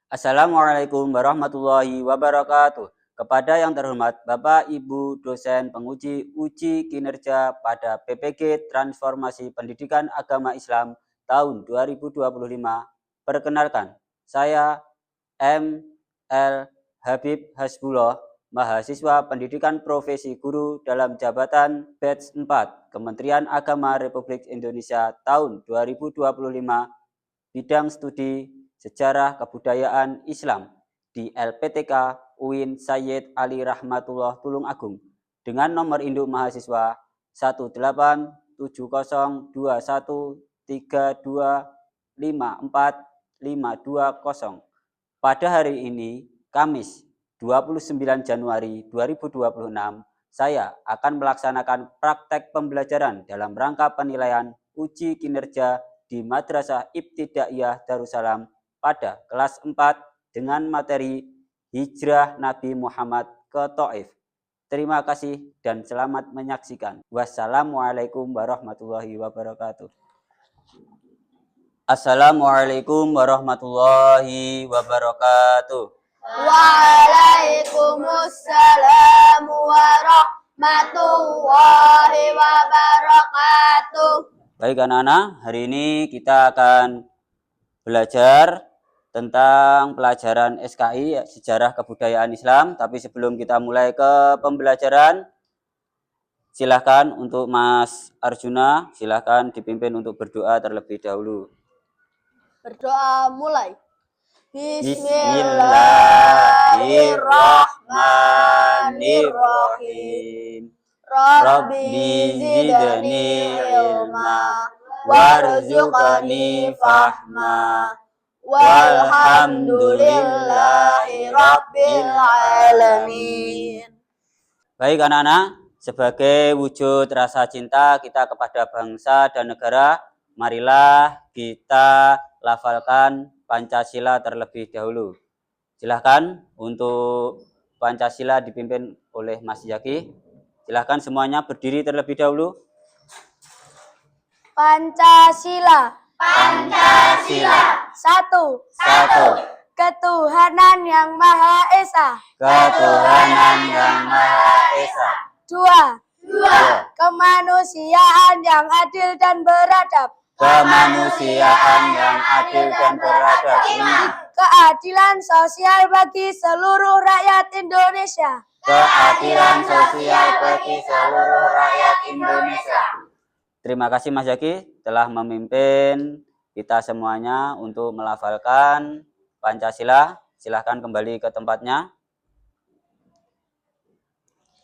Assalamualaikum warahmatullahi wabarakatuh. Kepada yang terhormat Bapak Ibu dosen penguji uji kinerja pada PPG Transformasi Pendidikan Agama Islam tahun 2025. Perkenalkan, saya M. L. Habib Hasbullah, mahasiswa Pendidikan Profesi Guru dalam jabatan Batch 4 Kementerian Agama Republik Indonesia tahun 2025, bidang studi Sejarah Kebudayaan Islam di LPTK UIN Sayyid Ali Rahmatullah Tulungagung dengan nomor induk mahasiswa 1821713254520. Pada hari ini, Kamis 29 Januari 2026, saya akan melaksanakan praktek pembelajaran dalam rangka penilaian uji kinerja di Madrasah Ibtidaiyah Darussalam pada kelas 4 dengan materi Hijrah Nabi Muhammad ke Taif. Terima kasih dan selamat menyaksikan. Wassalamualaikum warahmatullahi wabarakatuh. Assalamualaikum warahmatullahi wabarakatuh. Waalaikumsalam warahmatullahi wabarakatuh. Baik anak-anak, hari ini kita akan belajar tentang pelajaran SKI, Sejarah Kebudayaan Islam. Tapi sebelum kita mulai ke pembelajaran, silahkan untuk Mas Arjuna, silahkan dipimpin untuk berdoa terlebih dahulu. Berdoa mulai. Bismillahirrahmanirrahim. Rabbi zidni ilma warzuqni fahma walhamdulillahi rabbil alamin. Baik anak-anak, sebagai wujud rasa cinta kita kepada bangsa dan negara, marilah kita lafalkan Pancasila terlebih dahulu. Silahkan untuk Pancasila dipimpin oleh Mas Zaki. Silahkan semuanya berdiri terlebih dahulu. Pancasila. Pancasila. Satu. Ketuhanan yang Maha Esa. Ketuhanan yang Maha Esa. Dua. Kemanusiaan yang adil dan beradab. Kemanusiaan yang adil dan beradab. Keadilan sosial bagi seluruh rakyat Indonesia. Keadilan sosial bagi seluruh rakyat Indonesia. Terima kasih Mas Zaki telah memimpin kita semuanya untuk melafalkan Pancasila. Silahkan kembali ke tempatnya.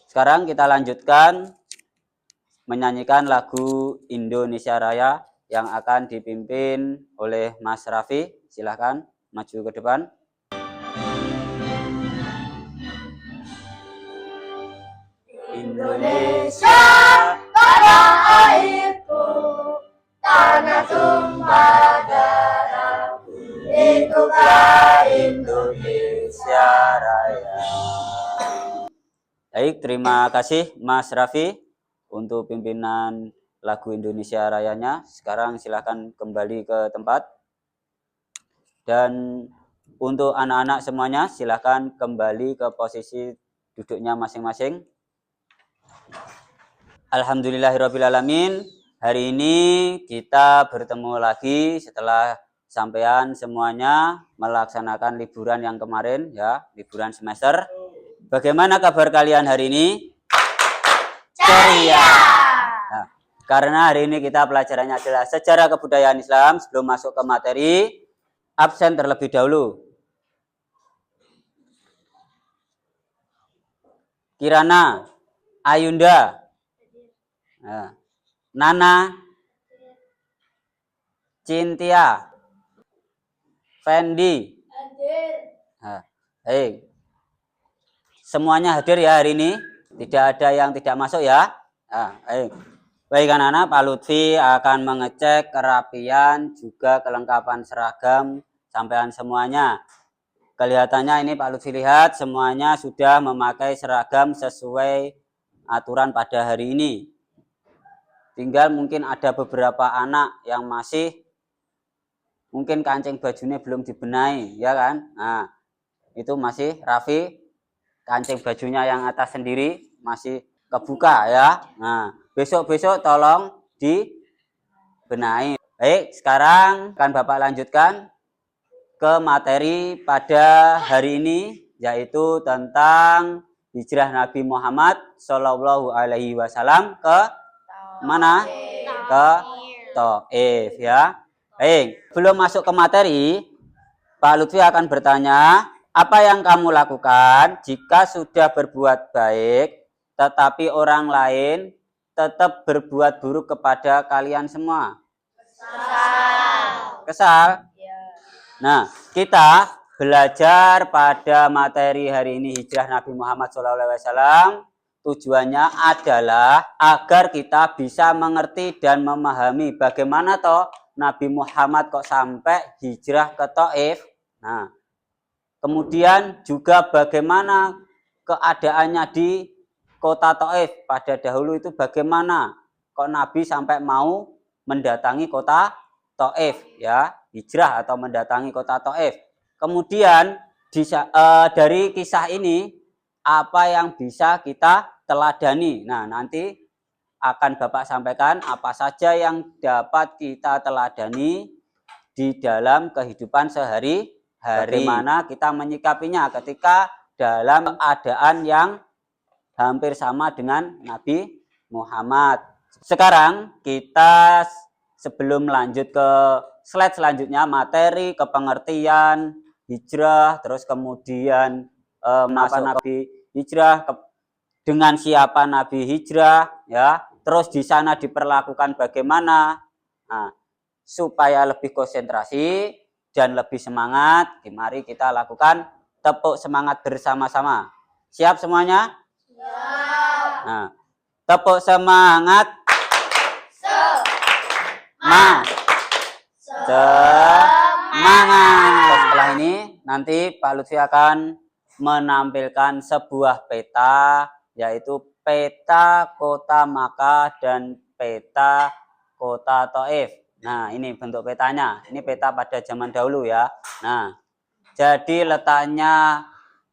Sekarang kita lanjutkan menyanyikan lagu Indonesia Raya yang akan dipimpin oleh Mas Raffi. Silahkan maju ke depan. Indonesia tanah airku, tanah tumpah darahku, hiduplah Indonesia Raya. Baik, terima kasih Mas Raffi untuk pimpinan lagu Indonesia Rayanya. Sekarang silakan kembali ke tempat. Dan untuk anak-anak semuanya silakan kembali ke posisi duduknya masing-masing. Alhamdulillahirrabbilalamin. Hari ini kita bertemu lagi setelah sampean semuanya melaksanakan liburan yang kemarin ya, liburan semester. Bagaimana kabar kalian hari ini? Ceria. Nah, karena hari ini kita pelajarannya adalah Sejarah Kebudayaan Islam, sebelum masuk ke materi, absen terlebih dahulu. Kirana, Ayunda, Nana, Cintia, Fendi. Baik. Semuanya hadir ya hari ini. Tidak ada yang tidak masuk ya. Baik anak-anak, Pak Lutfi akan mengecek kerapian juga kelengkapan seragam sampean semuanya. Kelihatannya ini Pak Lutfi lihat semuanya sudah memakai seragam sesuai aturan pada hari ini. Tinggal mungkin ada beberapa anak yang masih mungkin kancing bajunya belum dibenahi, ya kan? Nah, itu masih rafi, kancing bajunya yang atas sendiri masih kebuka ya. Nah, besok-besok tolong dibenahi. Baik, sekarang akan Bapak lanjutkan ke materi pada hari ini, yaitu tentang hijrah Nabi Muhammad Shallallahu Alaihi Wasallam ke mana? Ke Taif ya. Baik, belum masuk ke materi, Pak Lutfi akan bertanya, apa yang kamu lakukan jika sudah berbuat baik, tetapi orang lain tetap berbuat buruk kepada kalian semua? Kesal? Nah, kita belajar pada materi hari ini hijrah Nabi Muhammad SAW. Tujuannya adalah agar kita bisa mengerti dan memahami bagaimana toh Nabi Muhammad kok sampai hijrah ke Taif. Nah, kemudian juga bagaimana keadaannya di kota Taif pada dahulu itu, bagaimana kok Nabi sampai mau mendatangi kota Taif ya, hijrah atau mendatangi kota Taif. Kemudian dari kisah ini apa yang bisa kita teladani. Nah, nanti akan Bapak sampaikan apa saja yang dapat kita teladani di dalam kehidupan sehari-hari. Bagaimana kita menyikapinya ketika dalam keadaan yang hampir sama dengan Nabi Muhammad. Sekarang kita sebelum lanjut ke slide selanjutnya, materi kepengertian hijrah, terus kemudian masa Nabi hijrah, dengan siapa Nabi hijrah, ya, terus di sana diperlakukan bagaimana. Nah, supaya lebih konsentrasi dan lebih semangat, mari kita lakukan tepuk semangat bersama-sama. Siap semuanya? Siap. Nah, tepuk semangat. Semangat. Setelah ini nanti Pak Lutfi akan menampilkan sebuah peta, yaitu peta kota Makkah dan peta kota Taif. Nah, ini bentuk petanya. Ini peta pada zaman dahulu ya. Nah, jadi letaknya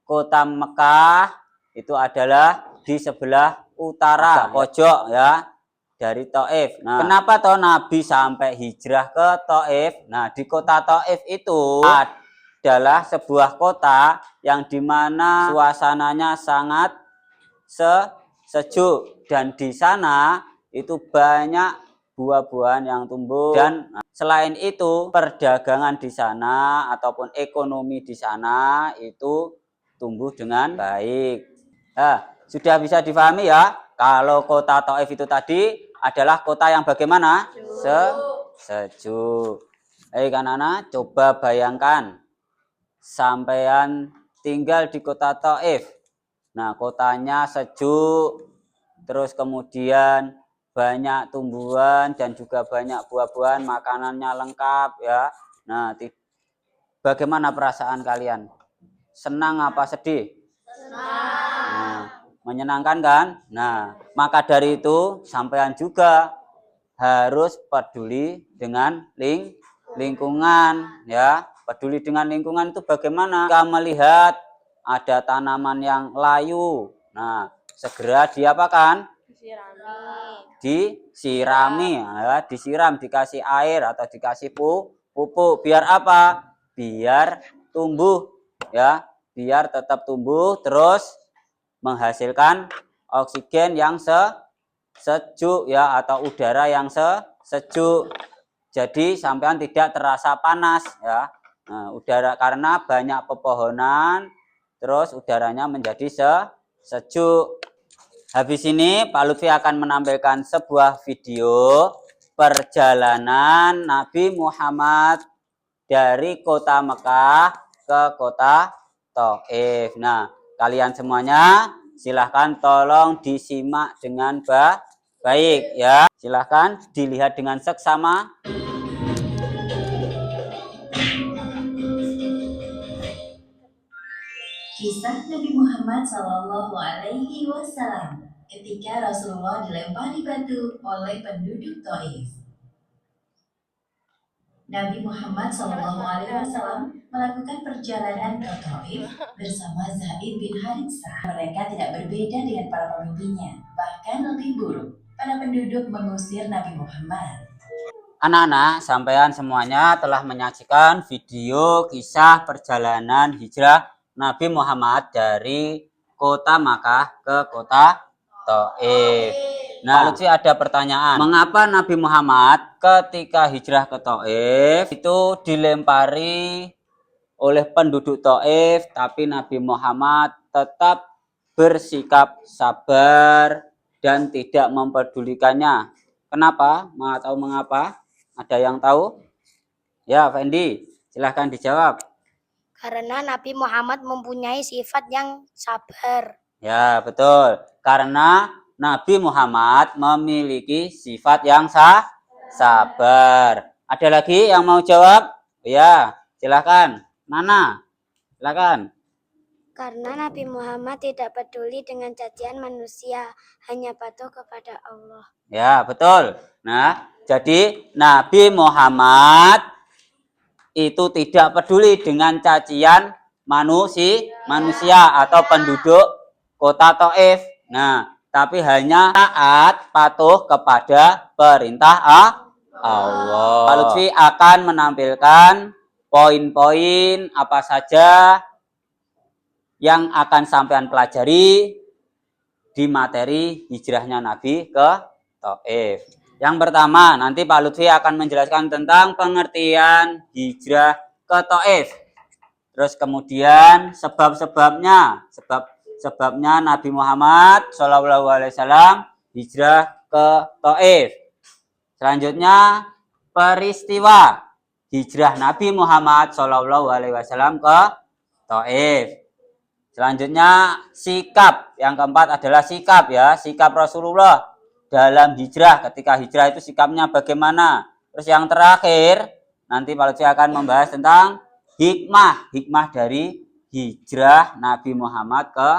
kota Mekah itu adalah di sebelah utara pojok ya dari Taif. Nah, kenapa toh Nabi sampai hijrah ke Taif? Nah, di kota Taif itu adalah sebuah kota yang dimana suasananya sangat sejuk, dan di sana itu banyak buah-buahan yang tumbuh, dan selain itu perdagangan di sana ataupun ekonomi di sana itu tumbuh dengan baik. Nah, sudah bisa difahami ya, kalau kota Taif itu tadi adalah kota yang bagaimana? Sejuk. Anak-anak, coba bayangkan sampean tinggal di kota Taif. Nah, kotanya sejuk, terus kemudian banyak tumbuhan dan juga banyak buah-buahan, makanannya lengkap ya. Nah, bagaimana perasaan kalian? Senang apa sedih? Senang. Nah, menyenangkan kan? Nah, maka dari itu sampean juga harus peduli dengan lingkungan ya. Peduli dengan lingkungan itu bagaimana? Kita melihat ada tanaman yang layu, nah segera diapakan? Disirami ya, disiram, dikasih air atau dikasih pupuk. Biar apa? Biar tumbuh ya, biar tetap tumbuh terus menghasilkan oksigen yang sejuk ya, atau udara yang sejuk. Jadi sampean tidak terasa panas ya. Nah, udara karena banyak pepohonan, terus udaranya menjadi sejuk. Habis ini Pak Lutfi akan menampilkan sebuah video perjalanan Nabi Muhammad dari kota Mekah ke kota Taif. Nah, kalian semuanya silahkan tolong disimak dengan baik ya. Silahkan dilihat dengan seksama. Kisah Nabi Muhammad Shallallahu Alaihi Wasallam ketika Rasulullah dilempari batu oleh penduduk Taif. Nabi Muhammad SAW melakukan perjalanan ke Taif bersama Zaid bin Haritsah. Mereka tidak berbeda dengan para pemimpinnya, bahkan lebih buruk. Para penduduk mengusir Nabi Muhammad. Anak-anak, sampean semuanya telah menyaksikan video kisah perjalanan hijrah Nabi Muhammad dari kota Makkah ke kota Taif. Nah, Lutfi ada pertanyaan. Mengapa Nabi Muhammad ketika hijrah ke Taif itu dilempari oleh penduduk Taif, tapi Nabi Muhammad tetap bersikap sabar dan tidak mempedulikannya? Kenapa? Mau tahu mengapa? Ada yang tahu? Ya, Fendi, silahkan dijawab. Karena Nabi Muhammad mempunyai sifat yang sabar. Ya, betul. Karena Nabi Muhammad memiliki sifat yang sabar. Ada lagi yang mau jawab? Ya, silahkan. Nana, silahkan. Karena Nabi Muhammad tidak peduli dengan cacian manusia, hanya patuh kepada Allah. Ya, betul. Nah, jadi Nabi Muhammad itu tidak peduli dengan cacian manusia atau penduduk kota Taif. Nah, tapi hanya taat patuh kepada perintah Allah. Pak Lutfi akan menampilkan poin-poin apa saja yang akan sampean pelajari di materi hijrahnya Nabi ke Taif. Yang pertama, nanti Pak Lutfi akan menjelaskan tentang pengertian hijrah ke Taif. Terus kemudian sebabnya Nabi Muhammad SAW hijrah ke Taif. Selanjutnya peristiwa hijrah Nabi Muhammad SAW ke Taif. Selanjutnya sikap, yang keempat adalah sikap Rasulullah dalam hijrah. Ketika hijrah itu sikapnya bagaimana. Terus yang terakhir nanti Pak Lutfi akan membahas tentang hikmah dari hijrah Nabi Muhammad ke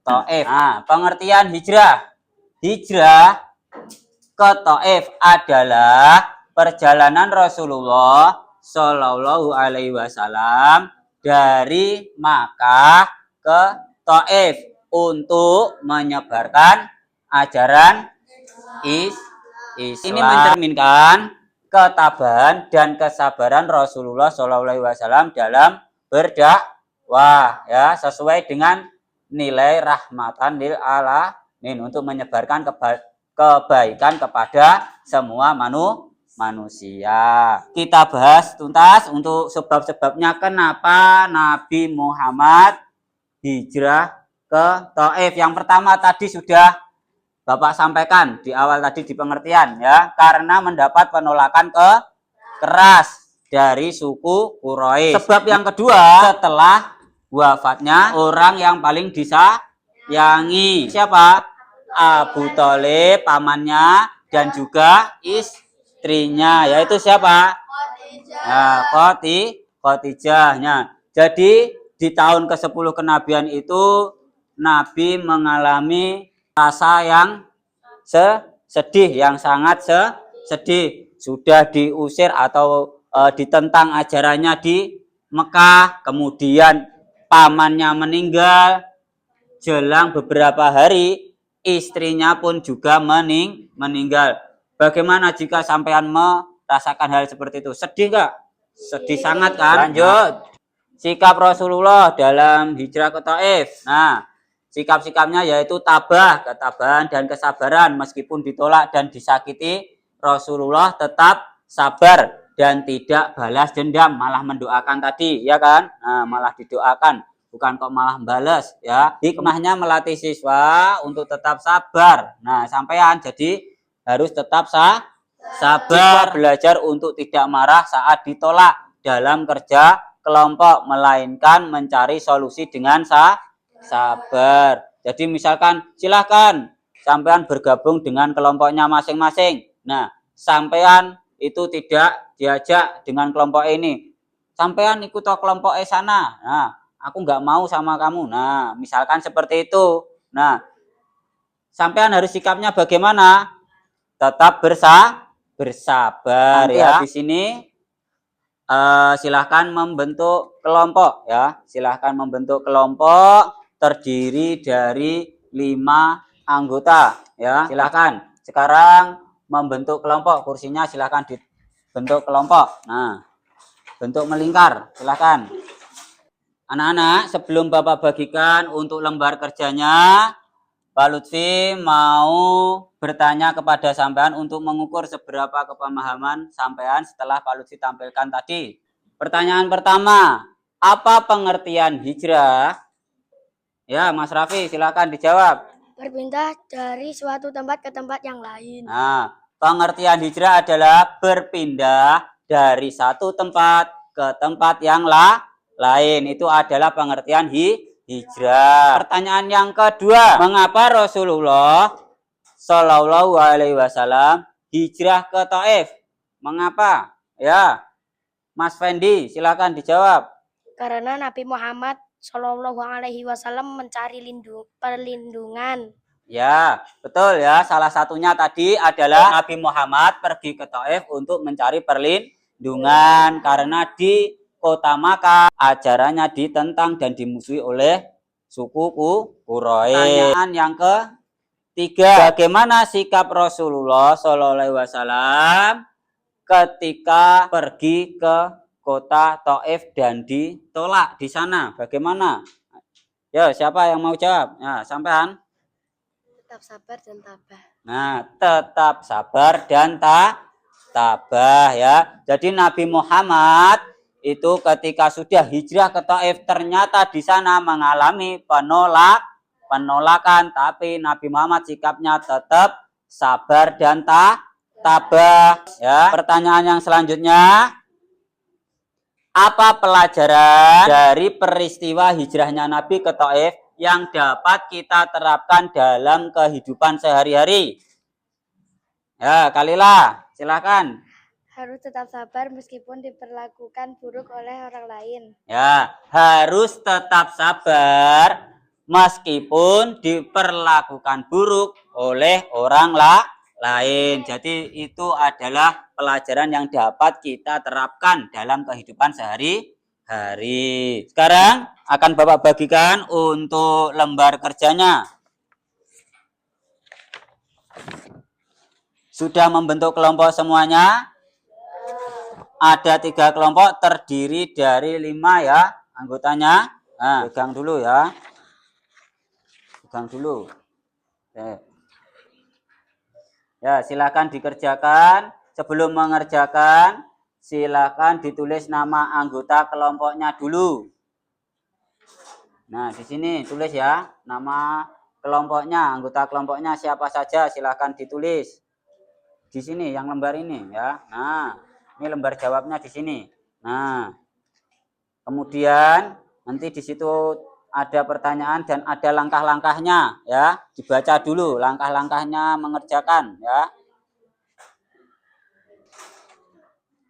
Taif. Nah, pengertian hijrah ke Taif adalah perjalanan Rasulullah Shallallahu Alaihi Wasallam dari Makkah ke Taif untuk menyebarkan ajaran Islam. Ini mencerminkan ketabahan dan kesabaran Rasulullah SAW dalam berdakwah, ya, sesuai dengan nilai rahmatan lil alamin, untuk menyebarkan kebaikan kepada semua manusia. Kita bahas tuntas untuk sebab-sebabnya kenapa Nabi Muhammad hijrah ke Taif. Yang pertama tadi sudah Bapak sampaikan di awal tadi di pengertian, ya, karena mendapat penolakan keras dari suku Quraisy. Sebab yang kedua, setelah wafatnya orang yang paling disayangi, siapa? Abu Thalib, pamannya, dan juga istrinya, yaitu siapa? Khadijah. Jadi di tahun ke-10 kenabian itu Nabi mengalami rasa yang sedih, yang sangat sedih. Sudah diusir atau ditentang ajarannya di Mekah, kemudian pamannya meninggal, jelang beberapa hari istrinya pun juga meninggal. Bagaimana jika sampean merasakan hal seperti itu? Sedih nggak? Sedih sangat kan? Lanjut. Sikap Rasulullah dalam hijrah ke Taif. Nah, sikap-sikapnya yaitu ketabahan dan kesabaran. Meskipun ditolak dan disakiti, Rasulullah tetap sabar dan tidak balas dendam, malah mendoakan tadi, ya kan? Nah, malah didoakan, bukan kok malah balas, ya. Hikmahnya melatih siswa untuk tetap sabar. Nah, sampean jadi harus tetap sabar, belajar untuk tidak marah saat ditolak dalam kerja kelompok, melainkan mencari solusi dengan sabar. Jadi misalkan silahkan sampean bergabung dengan kelompoknya masing-masing. Nah, sampean itu tidak diajak dengan kelompok ini. Sampean ikut kelompok sana. Nah, aku nggak mau sama kamu. Nah, misalkan seperti itu. Nah, sampean harus sikapnya bagaimana? Tetap bersabar. Nanti ya. Habis ini Silahkan membentuk kelompok ya. Silahkan membentuk kelompok terdiri dari 5 anggota ya. Silahkan sekarang membentuk kelompok, kursinya silahkan dibentuk kelompok. Nah, bentuk melingkar, silahkan. Anak-anak, sebelum Bapak bagikan untuk lembar kerjanya, Pak Lutfi mau bertanya kepada sampean untuk mengukur seberapa kepemahaman sampean setelah Pak Lutfi tampilkan tadi. Pertanyaan pertama, apa pengertian hijrah? Ya, Mas Raffi, silakan dijawab. Berpindah dari suatu tempat ke tempat yang lain. Nah, pengertian hijrah adalah berpindah dari satu tempat ke tempat yang lain. Itu adalah pengertian hijrah. Pertanyaan yang kedua, mengapa Rasulullah Shallallahu Alaihi Wasallam hijrah ke Taif? Mengapa? Ya, Mas Fendi, silakan dijawab. Karena Nabi Muhammad Shallallahu Alaihi Wasallam mencari perlindungan. Ya, betul ya. Salah satunya tadi adalah Nabi Muhammad pergi ke Taif untuk mencari perlindungan karena di kota Makkah ajarannya ditentang dan dimusuhi oleh suku Quraisy. Pertanyaan yang ketiga, bagaimana sikap Rasulullah Shallallahu Alaihi Wasallam ketika pergi ke kota Taif dan ditolak di sana? Bagaimana? Ya, siapa yang mau jawab? Ya, sampean. Tetap sabar dan tabah. Nah, tetap sabar dan tabah ya. Jadi Nabi Muhammad itu ketika sudah hijrah ke Taif ternyata di sana mengalami penolakan, tapi Nabi Muhammad sikapnya tetap sabar dan tabah ya. Pertanyaan yang selanjutnya, apa pelajaran dari peristiwa hijrahnya Nabi ke Taif yang dapat kita terapkan dalam kehidupan sehari-hari? Ya, Kalila, silakan. Harus tetap sabar meskipun diperlakukan buruk oleh orang lain. Ya, harus tetap sabar meskipun diperlakukan buruk oleh orang lain. Jadi itu adalah pelajaran yang dapat kita terapkan dalam kehidupan sehari-hari. Sekarang akan Bapak bagikan untuk lembar kerjanya. Sudah membentuk kelompok semuanya? Ada 3 kelompok terdiri dari 5 ya anggotanya. Nah, pegang dulu ya. Pegang dulu. Oke. Ya, silakan dikerjakan. Sebelum mengerjakan, silakan ditulis nama anggota kelompoknya dulu. Nah, di sini tulis ya, nama kelompoknya, anggota kelompoknya siapa saja, silakan ditulis. Di sini yang lembar ini ya. Nah, ini lembar jawabnya di sini. Nah, kemudian nanti di situ ada pertanyaan dan ada langkah-langkahnya ya. Dibaca dulu langkah-langkahnya mengerjakan ya.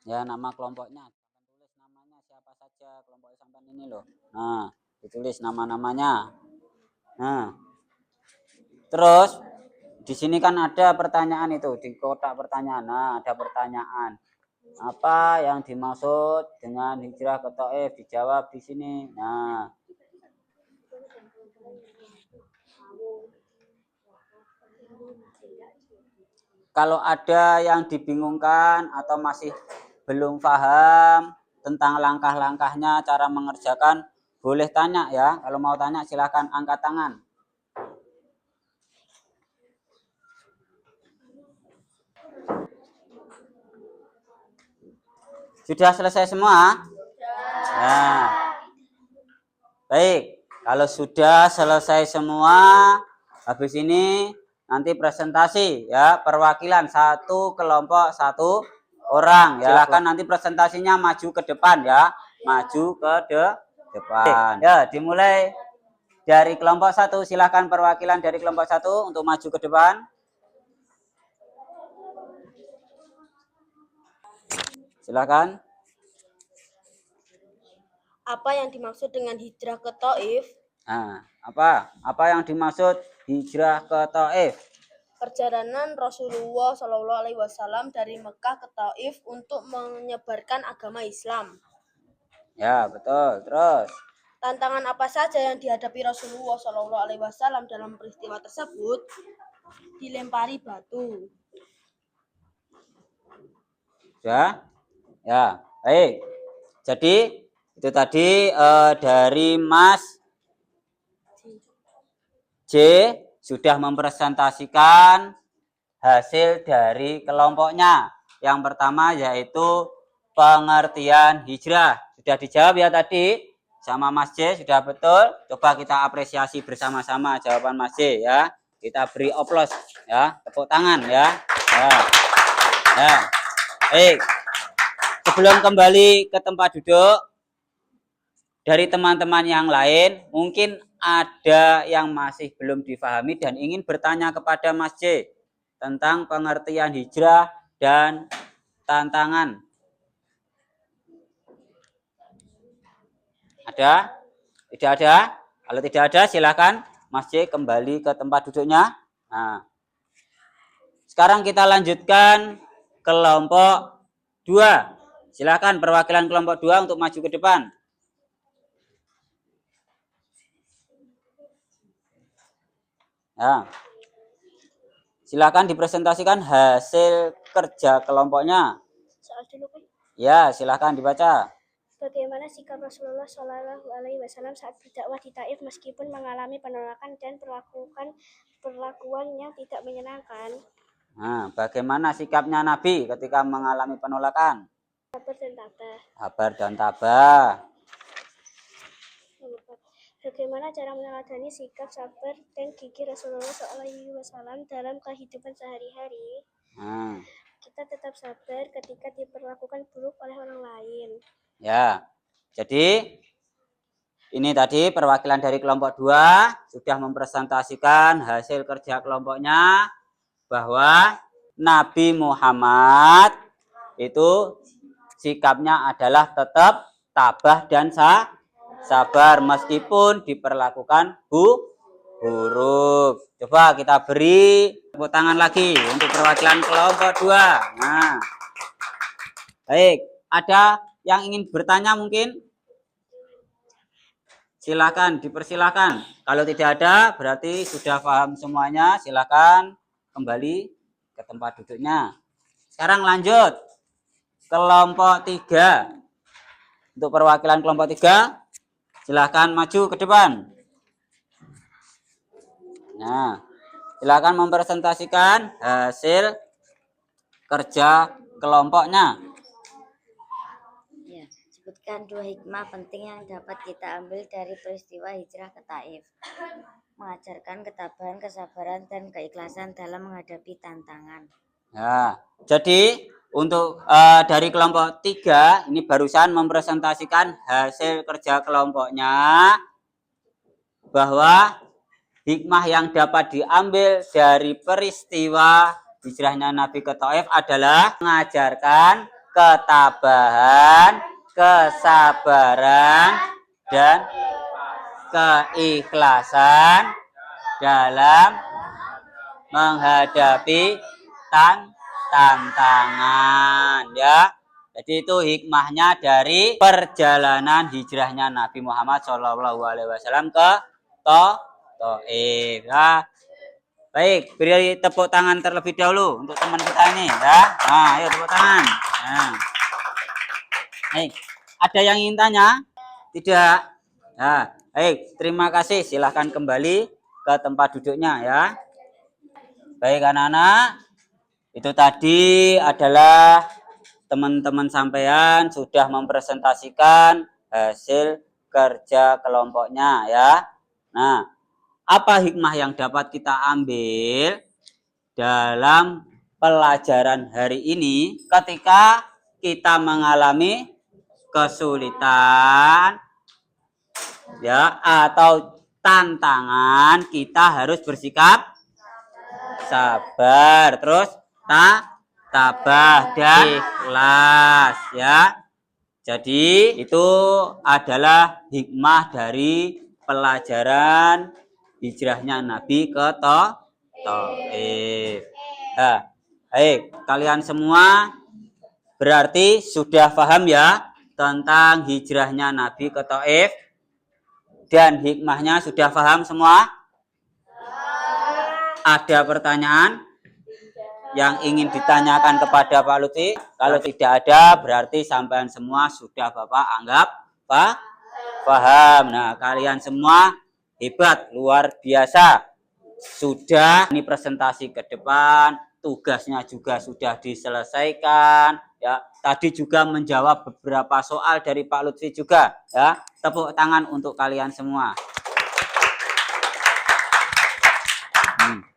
Ya, nama kelompoknya. Tulis namanya siapa saja kelompok sampai ini loh. Nah, ditulis nama-namanya. Nah, terus di sini kan ada pertanyaan itu di kotak pertanyaan. Nah, ada pertanyaan. Apa yang dimaksud dengan hijrah ke Taif? Dijawab di sini. Nah, kalau ada yang dibingungkan atau masih belum paham tentang langkah-langkahnya, cara mengerjakan, boleh tanya ya. Kalau mau tanya silahkan angkat tangan. Sudah selesai semua? Nah, baik. Kalau sudah selesai semua, habis ini nanti presentasi ya, perwakilan satu kelompok satu orang ya. Silakan nanti presentasinya maju ke depan ya, maju ke depan. Ya, dimulai dari kelompok satu. Silakan perwakilan dari kelompok satu untuk maju ke depan. Silakan. Apa yang dimaksud dengan hijrah ke Taif? Nah, apa yang dimaksud hijrah ke Taif? perjalanan Rasulullah Shallallahu Alaihi Wasallam dari Mekah ke Taif untuk menyebarkan agama Islam. Ya, betul. Terus, Tantangan apa saja yang dihadapi Rasulullah Shallallahu Alaihi Wasallam dalam peristiwa tersebut? Dilempari batu. sudah? Ya, baik. Jadi itu tadi dari Mas J sudah mempresentasikan hasil dari kelompoknya. Yang pertama yaitu pengertian hijrah. Sudah dijawab ya tadi sama Mas J, sudah betul. Coba kita apresiasi bersama-sama jawaban Mas J ya. Kita beri oplos ya, tepuk tangan ya. Ya. Ya. Baik. Sebelum kembali ke tempat duduk, dari teman-teman yang lain mungkin ada yang masih belum difahami dan ingin bertanya kepada Mas J tentang pengertian hijrah dan tantangan. Ada? Tidak ada? Kalau tidak ada, silakan Mas J kembali ke tempat duduknya. Nah, sekarang kita lanjutkan kelompok 2. Silakan perwakilan kelompok 2 untuk maju ke depan. Ya. Silakan dipresentasikan hasil kerja kelompoknya. Soal dulu kan? Ya, silakan dibaca. Bagaimana sikap Rasulullah Shallallahu Alaihi Wasallam saat berdakwah di Taif meskipun mengalami penolakan dan perlakuan yang tidak menyenangkan? Nah, bagaimana sikapnya Nabi ketika mengalami penolakan? Sabar dan tabah. Sabar dan tabah. Bagaimana cara meneladani sikap sabar dan gigih Rasulullah SAW dalam kehidupan sehari-hari? Kita tetap sabar ketika diperlakukan buruk oleh orang lain. Ya, jadi ini tadi perwakilan dari kelompok 2 sudah mempresentasikan hasil kerja kelompoknya bahwa Nabi Muhammad itu sikapnya adalah tetap tabah dan sabar meskipun diperlakukan buruk. Coba kita beri tepuk tangan lagi untuk perwakilan kelompok 2. Nah, baik, ada yang ingin bertanya mungkin? Silakan, dipersilakan. Kalau tidak ada, berarti sudah paham semuanya. Silakan kembali ke tempat duduknya. Sekarang lanjut kelompok 3. Untuk perwakilan kelompok 3, silakan maju ke depan. Nah, silakan mempresentasikan hasil kerja kelompoknya. Ya, sebutkan 2 hikmah penting yang dapat kita ambil dari peristiwa hijrah ke Taif. Mengajarkan ketabahan, kesabaran, dan keikhlasan dalam menghadapi tantangan. Ya, jadi untuk dari kelompok 3 ini barusan mempresentasikan hasil kerja kelompoknya bahwa hikmah yang dapat diambil dari peristiwa hijrahnya Nabi ke Taif adalah mengajarkan ketabahan, kesabaran, dan keikhlasan dalam menghadapi tantangan ya. Jadi itu hikmahnya dari perjalanan hijrahnya Nabi Muhammad SAW ke Taif ya. Baik, beri tepuk tangan terlebih dahulu untuk teman kita ini ya. Nah, ayo tepuk tangan. Nah. Baik, ada yang ingin tanya? Tidak. Nah, baik, terima kasih. Silahkan kembali ke tempat duduknya ya. Baik anak-anak, itu tadi adalah teman-teman sampean sudah mempresentasikan hasil kerja kelompoknya ya. Nah, apa hikmah yang dapat kita ambil dalam pelajaran hari ini ketika kita mengalami kesulitan ya atau tantangan, kita harus bersikap sabar, terus tabah dan ikhlas ya. Jadi itu adalah hikmah dari pelajaran hijrahnya Nabi ke Taif. Nah, baik, kalian semua berarti sudah paham ya tentang hijrahnya Nabi ke Taif dan hikmahnya sudah paham semua? Ada pertanyaan yang ingin ditanyakan kepada Pak Lutfi? Kalau tidak ada, berarti sampean semua sudah Bapak anggap paham. Nah, kalian semua hebat, luar biasa. Sudah ini presentasi ke depan, tugasnya juga sudah diselesaikan. Ya, tadi juga menjawab beberapa soal dari Pak Lutfi juga. Ya, tepuk tangan untuk kalian semua.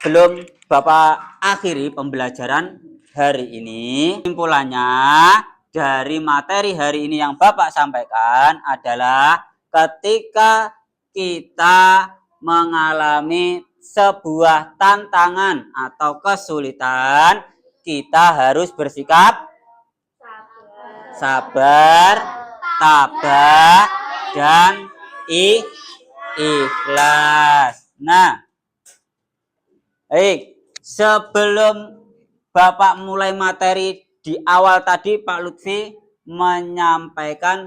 Belum Bapak akhiri pembelajaran hari ini. Kesimpulannya dari materi hari ini yang Bapak sampaikan adalah ketika kita mengalami sebuah tantangan atau kesulitan, kita harus bersikap sabar, tabah, dan ikhlas. Nah, baik, sebelum Bapak mulai materi di awal tadi, Pak Lutfi menyampaikan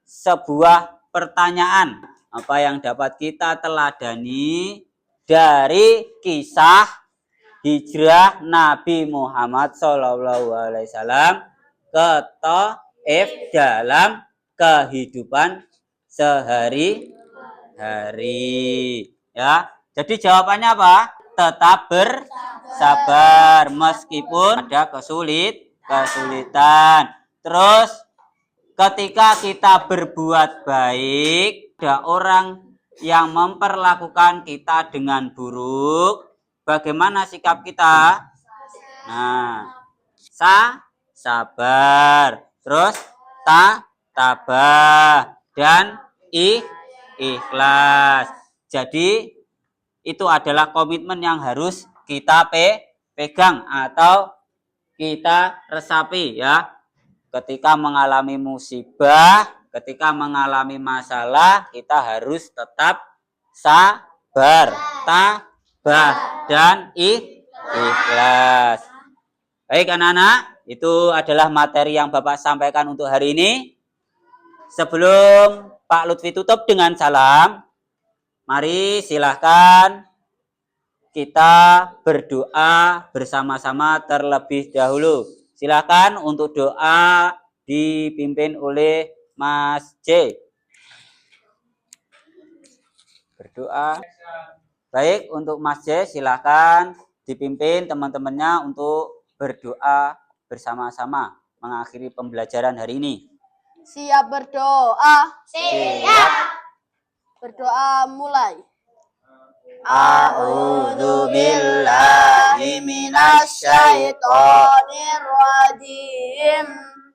sebuah pertanyaan apa yang dapat kita teladani dari kisah hijrah Nabi Muhammad SAW ke Taif dalam kehidupan sehari-hari. Ya, jadi jawabannya apa? Tetap bersabar meskipun ada kesulitan. Terus ketika kita berbuat baik, ada orang yang memperlakukan kita dengan buruk, bagaimana sikap kita? Nah, sabar, terus tabah, dan ikhlas. Jadi itu adalah komitmen yang harus kita pegang atau kita resapi ya. Ketika mengalami musibah, ketika mengalami masalah, kita harus tetap sabar, tabah, dan ikhlas. Baik anak-anak, itu adalah materi yang Bapak sampaikan untuk hari ini. Sebelum Pak Lutfi tutup dengan salam, mari silahkan kita berdoa bersama-sama terlebih dahulu. Silahkan untuk doa dipimpin oleh Mas J. Berdoa. Baik, untuk Mas J silahkan dipimpin teman-temannya untuk berdoa bersama-sama mengakhiri pembelajaran hari ini. Siap berdoa. Siap. Berdoa mulai. A'udzu billahi minasyaitonir rajim.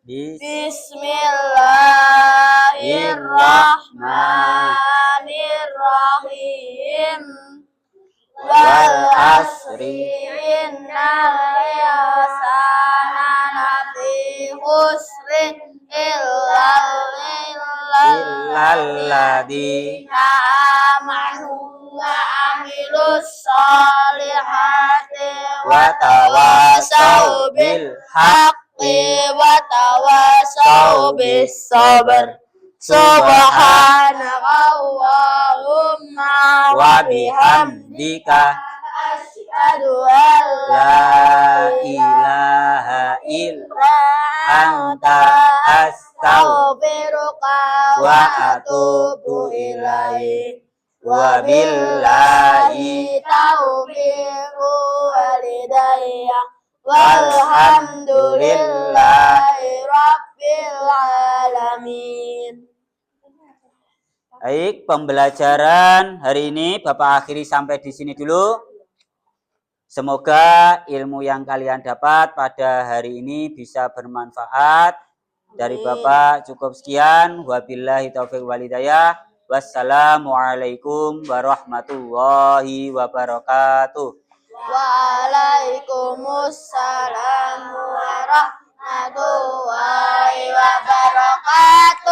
Bismillahirrahmanirrahim. Wal asri innal insana lafi khusrin illalladzina amanu wa amilus solihati wa tawasau bil haqqi wa tawasau bis sabr. Subhanallahumma wa bihamdika asyhadu an la ilaha illa anta astaghfiruka wa atubu ilaik. Wa billahi taufiqu walidayya walhamdulillahi rabbil alamin. Baik, pembelajaran hari ini Bapak akhiri sampai di sini dulu. Semoga ilmu yang kalian dapat pada hari ini bisa bermanfaat. Dari Bapak cukup sekian. Wabillahi taufiq walhidayah. Wassalamualaikum warahmatullahi wabarakatuh. Waalaikumsalam warahmatullahi wabarakatuh.